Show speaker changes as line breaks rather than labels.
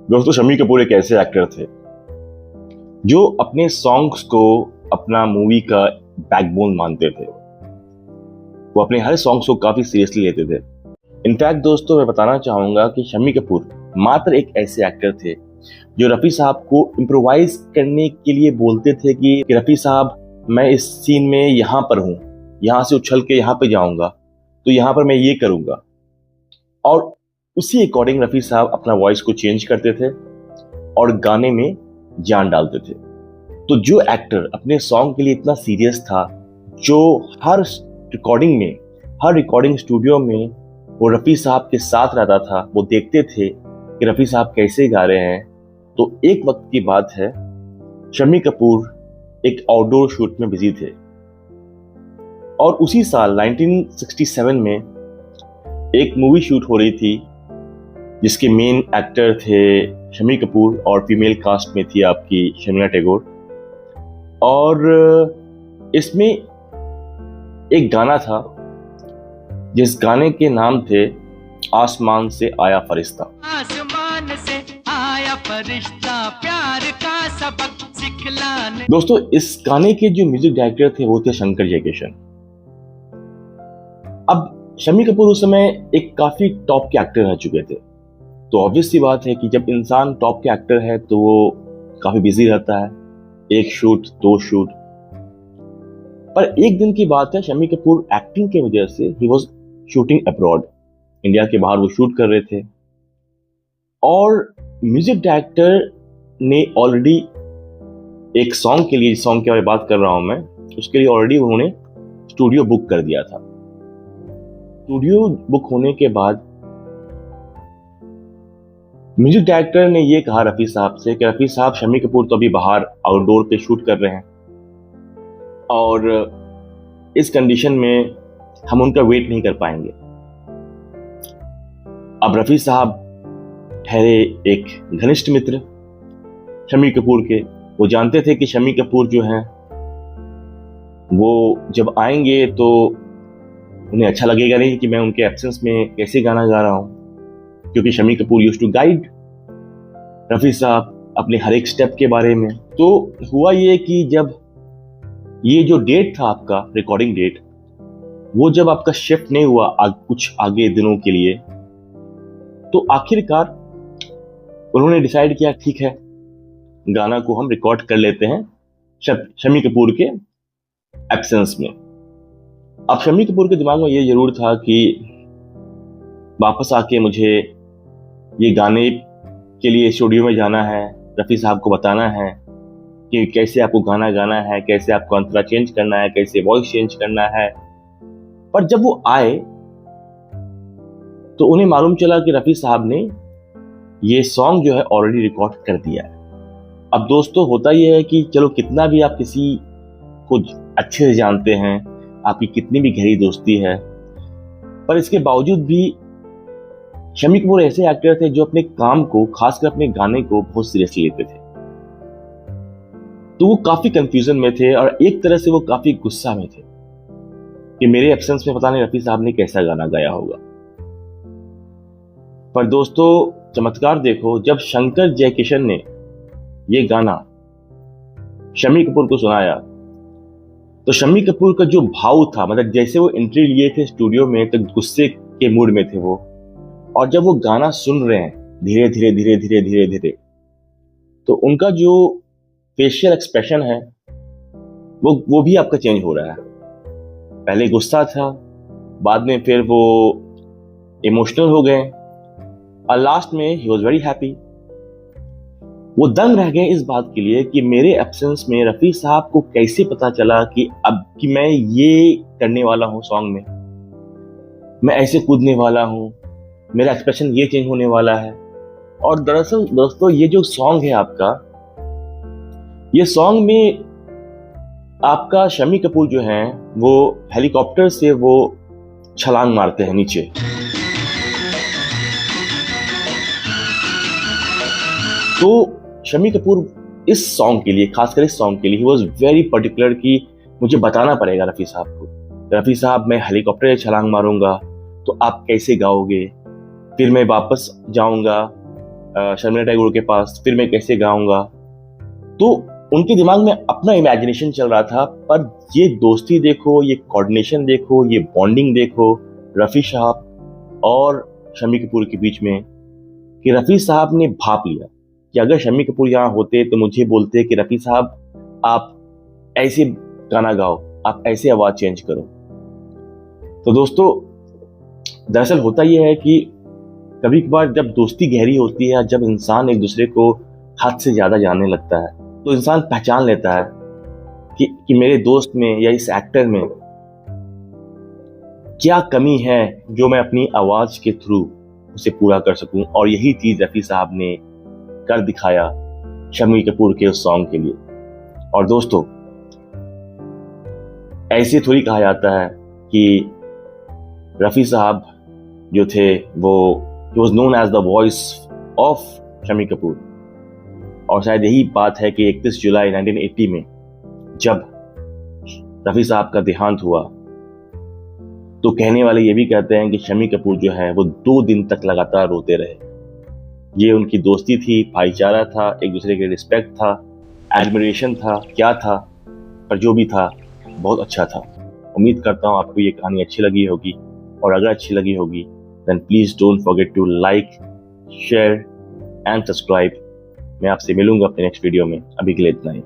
दोस्तों, शम्मी कपूर एक ऐसे एक्टर थे जो अपने सॉन्ग्स को अपना मूवी का बैकबोन मानते थे। वो अपने हर सॉन्ग्स को काफी सीरियसली लेते थे। इनफैक्ट दोस्तों, मैं बताना चाहूंगा कि शम्मी कपूर मात्र एक ऐसे एक्टर थे जो रफी साहब को इम्प्रोवाइज करने के लिए बोलते थे कि रफी साहब, मैं इस सीन में यहाँ पर हूँ, यहाँ से उछल के यहाँ पे जाऊंगा, तो यहाँ पर मैं ये करूंगा। और उसी अकॉर्डिंग रफी साहब अपना वॉइस को चेंज करते थे और गाने में जान डालते थे। तो जो एक्टर अपने सॉन्ग के लिए इतना सीरियस था, जो हर रिकॉर्डिंग स्टूडियो में वो रफी साहब के साथ रहता था, वो देखते थे कि रफी साहब कैसे गा रहे हैं। तो एक वक्त की बात है, शम्मी कपूर एक आउटडोर शूट में बिजी थे और उसी साल 1967 में एक मूवी शूट हो रही थी जिसके मेन एक्टर थे शम्मी कपूर और फीमेल कास्ट में थी आपकी शर्मिला टैगोर। और इसमें एक गाना था जिस गाने के नाम थे आसमान से आया फरिश्ता।
आसमान से आया फरिश्ता, प्यार का सबक सिखलाने।
दोस्तों, इस गाने के जो म्यूजिक डायरेक्टर थे वो थे शंकर जयकिशन। अब शम्मी कपूर उस समय एक काफी टॉप के एक्टर रह चुके थे, तो ऑब्वियस सी बात है कि जब इंसान टॉप के एक्टर है तो वो काफी बिजी रहता है, एक शूट, दो शूट। पर एक दिन की बात है, शम्मी कपूर एक्टिंग के वजह से he was shooting abroad, India के बाहर वो शूट कर रहे थे। और म्यूजिक डायरेक्टर ने ऑलरेडी एक सॉन्ग के लिए, जिस सॉन्ग के बारे में बात कर रहा हूं मैं, उसके लिए ऑलरेडी उन्होंने स्टूडियो बुक कर दिया था। स्टूडियो बुक होने के बाद म्यूजिक डायरेक्टर ने ये कहा रफी साहब से कि रफी साहब, शम्मी कपूर तो अभी बाहर आउटडोर पे शूट कर रहे हैं और इस कंडीशन में हम उनका वेट नहीं कर पाएंगे। अब रफी साहब ठहरे एक घनिष्ठ मित्र शम्मी कपूर के। वो जानते थे कि शम्मी कपूर जो हैं वो जब आएंगे तो उन्हें अच्छा लगेगा नहीं कि मैं उनके एब्सेंस में कैसे गाना गा रहा हूं, क्योंकि Shammi Kapoor used to guide Rafi Sahab अपने हर एक स्टेप के बारे में। तो हुआ ये कि जब ये जो डेट था आपका रिकॉर्डिंग डेट, वो जब आपका शिफ्ट नहीं हुआ कुछ आगे दिनों के लिए, तो आखिरकार उन्होंने डिसाइड किया ठीक है, गाना को हम रिकॉर्ड कर लेते हैं शम्मी कपूर के एब्सेंस में। अब शम्मी कपूर के दिमाग में ये जरूर था कि वापस आके मुझे ये गाने के लिए स्टूडियो में जाना है, रफी साहब को बताना है कि कैसे आपको गाना गाना है, कैसे आपको अंतरा चेंज करना है, कैसे वॉइस चेंज करना है। पर जब वो आए तो उन्हें मालूम चला कि रफी साहब ने ये सॉन्ग जो है ऑलरेडी रिकॉर्ड कर दिया है। अब दोस्तों, होता यह है कि चलो कितना भी आप किसी को अच्छे से जानते हैं, आपकी कितनी भी गहरी दोस्ती है, पर इसके बावजूद भी शम्मी कपूर ऐसे एक्टर थे जो अपने काम को, खासकर अपने गाने को बहुत सीरियसली लेते थे। तो वो काफी कंफ्यूजन में थे और एक तरह से वो काफी गुस्सा में थे कि मेरे एब्सेंस में पता नहीं रफी साहब ने कैसा गाना गाया होगा। पर दोस्तों, चमत्कार देखो, जब शंकर जयकिशन ने ये गाना शम्मी कपूर को सुनाया तो शम्मी कपूर का जो भाव था, मतलब जैसे वो एंट्री लिए थे स्टूडियो में तो गुस्से के मूड में थे वो, और जब वो गाना सुन रहे हैं धीरे धीरे धीरे धीरे धीरे धीरे, तो उनका जो फेशियल एक्सप्रेशन है वो भी आपका चेंज हो रहा है। पहले गुस्सा था, बाद में फिर वो इमोशनल हो गए और लास्ट में ही वॉज वेरी हैप्पी। वो दंग रह गए इस बात के लिए कि मेरे एब्सेंस में रफी साहब को कैसे पता चला कि मैं ये करने वाला हूं सॉन्ग में, मैं ऐसे कूदने वाला हूं, मेरा एक्सप्रेशन ये चेंज होने वाला है। और दरअसल दोस्तों, ये जो सॉन्ग है आपका, ये सॉन्ग में आपका शम्मी कपूर जो हैं वो हेलीकॉप्टर से वो छलांग मारते हैं नीचे। तो शम्मी कपूर इस सॉन्ग के लिए, खासकर इस सॉन्ग के लिए, ही वॉज वेरी पर्टिकुलर कि मुझे बताना पड़ेगा रफी साहब को, रफी साहब मैं हेलीकॉप्टर से छलांग मारूंगा तो आप कैसे गाओगे, फिर मैं वापस जाऊंगा शर्मिला टैगोर के पास, फिर मैं कैसे गाऊंगा। तो उनके दिमाग में अपना इमेजिनेशन चल रहा था, पर ये दोस्ती देखो, ये कोऑर्डिनेशन देखो, ये बॉन्डिंग देखो रफ़ी साहब और शम्मी कपूर के बीच में, कि रफ़ी साहब ने भाप लिया कि अगर शम्मी कपूर यहाँ होते तो मुझे बोलते कि रफ़ी साहब आप ऐसे गाना गाओ, आप ऐसे आवाज़ चेंज करो। तो दोस्तों, दरअसल होता यह है कि कभी कभार जब दोस्ती गहरी होती है, जब इंसान एक दूसरे को हद से ज़्यादा जानने लगता है, तो इंसान पहचान लेता है कि मेरे दोस्त में या इस एक्टर में क्या कमी है जो मैं अपनी आवाज़ के थ्रू उसे पूरा कर सकूं। और यही चीज़ रफ़ी साहब ने कर दिखाया शम्मी कपूर के उस सॉन्ग के लिए। और दोस्तों, ऐसे थोड़ी कहा जाता है कि रफ़ी साहब जो थे वो he was known as the voice of Shammi Kapoor. और शायद यही बात है कि 31 जुलाई 1980 में जब रफ़ी साहब का देहांत हुआ, तो कहने वाले ये भी कहते हैं कि शम्मी कपूर जो है वो 2 दिन तक लगातार रोते रहे। ये उनकी दोस्ती थी, भाईचारा था, एक दूसरे के रिस्पेक्ट था, एडमिरेशन था, क्या था, पर जो भी था बहुत अच्छा था। उम्मीद करता हूँ आपको ये कहानी अच्छी लगी होगी, और अगर अच्छी लगी होगी then please don't forget to like, share and subscribe। मैं आपसे मिलूंगा अपने नेक्स्ट वीडियो में। अभी के लिए इतना ही।